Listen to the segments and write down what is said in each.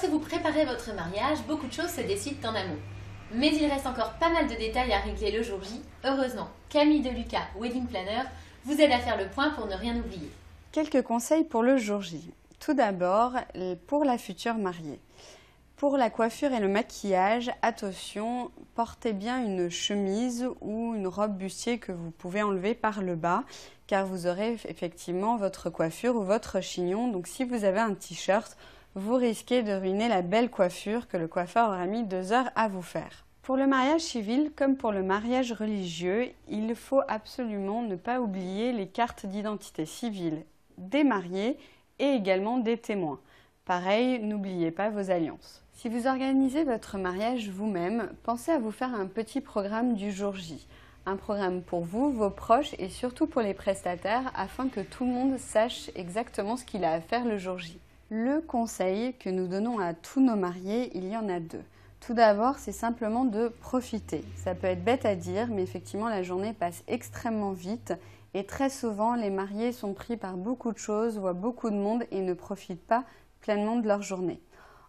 Lorsque vous préparez votre mariage, beaucoup de choses se décident en amont. Mais il reste encore pas mal de détails à régler le jour J. Heureusement, Camille de Lucas, Wedding Planner, vous aide à faire le point pour ne rien oublier. Quelques conseils pour le jour J. Tout d'abord, pour la future mariée. Pour la coiffure et le maquillage, attention, portez bien une chemise ou une robe bustier que vous pouvez enlever par le bas, car vous aurez effectivement votre coiffure ou votre chignon. Donc si vous avez un t-shirt, vous risquez de ruiner la belle coiffure que le coiffeur aura mis 2 heures à vous faire. Pour le mariage civil, comme pour le mariage religieux, il faut absolument ne pas oublier les cartes d'identité civile des mariés et également des témoins. Pareil, n'oubliez pas vos alliances. Si vous organisez votre mariage vous-même, pensez à vous faire un petit programme du jour J. Un programme pour vous, vos proches et surtout pour les prestataires afin que tout le monde sache exactement ce qu'il a à faire le jour J. Le conseil que nous donnons à tous nos mariés, il y en a 2. Tout d'abord, c'est simplement de profiter. Ça peut être bête à dire, mais effectivement, la journée passe extrêmement vite et très souvent, les mariés sont pris par beaucoup de choses, voient beaucoup de monde et ne profitent pas pleinement de leur journée.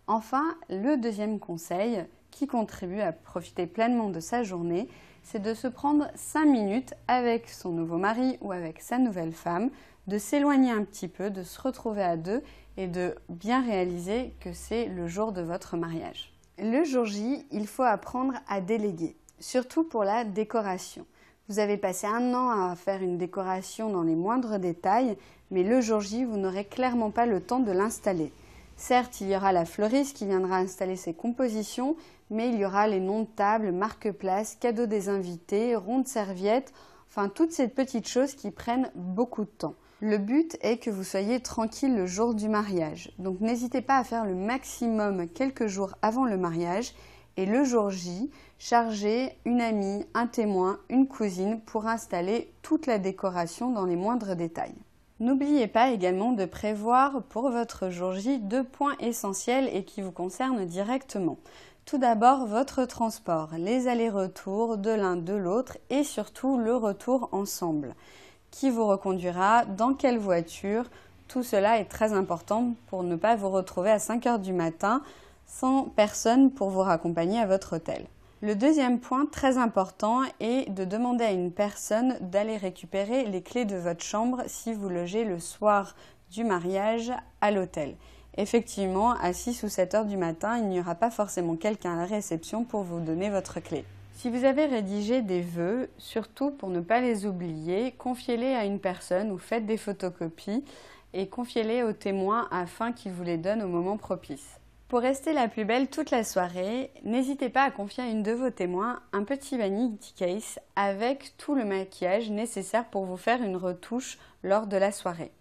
Enfin, le deuxième conseil qui contribue à profiter pleinement de sa journée, c'est de se prendre 5 minutes avec son nouveau mari ou avec sa nouvelle femme, de s'éloigner un petit peu, de se retrouver à 2 et de bien réaliser que c'est le jour de votre mariage. Le jour J, il faut apprendre à déléguer, surtout pour la décoration. Vous avez passé 1 an à faire une décoration dans les moindres détails, mais le jour J, vous n'aurez clairement pas le temps de l'installer. Certes, il y aura la fleuriste qui viendra installer ses compositions, mais il y aura les noms de table, marque-place, cadeaux des invités, ronds de serviettes, enfin toutes ces petites choses qui prennent beaucoup de temps. Le but est que vous soyez tranquille le jour du mariage, donc n'hésitez pas à faire le maximum quelques jours avant le mariage et le jour J, chargez une amie, un témoin, une cousine pour installer toute la décoration dans les moindres détails. N'oubliez pas également de prévoir pour votre jour J 2 points essentiels et qui vous concernent directement. Tout d'abord, votre transport, les allers-retours de l'un de l'autre et surtout le retour ensemble. Qui vous reconduira, dans quelle voiture, tout cela est très important pour ne pas vous retrouver à 5 heures du matin sans personne pour vous raccompagner à votre hôtel. Le deuxième point très important est de demander à une personne d'aller récupérer les clés de votre chambre si vous logez le soir du mariage à l'hôtel. Effectivement, à 6 ou 7 heures du matin, il n'y aura pas forcément quelqu'un à la réception pour vous donner votre clé. Si vous avez rédigé des vœux, surtout pour ne pas les oublier, confiez-les à une personne ou faites des photocopies et confiez-les aux témoins afin qu'ils vous les donnent au moment propice. Pour rester la plus belle toute la soirée, n'hésitez pas à confier à une de vos témoins un petit vanity case avec tout le maquillage nécessaire pour vous faire une retouche lors de la soirée.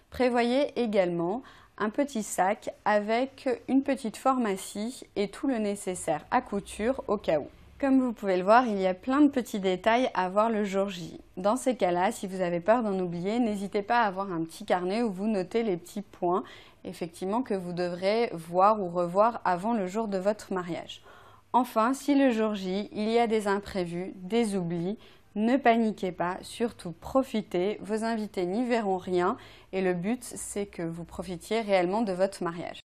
Prévoyez également un petit sac avec une petite pharmacie et tout le nécessaire à couture au cas où. Comme vous pouvez le voir, il y a plein de petits détails à voir le jour J. Dans ces cas-là, si vous avez peur d'en oublier, n'hésitez pas à avoir un petit carnet où vous notez les petits points, effectivement, que vous devrez voir ou revoir avant le jour de votre mariage. Enfin, si le jour J, il y a des imprévus, des oublis, ne paniquez pas, surtout profitez, vos invités n'y verront rien et le but, c'est que vous profitiez réellement de votre mariage.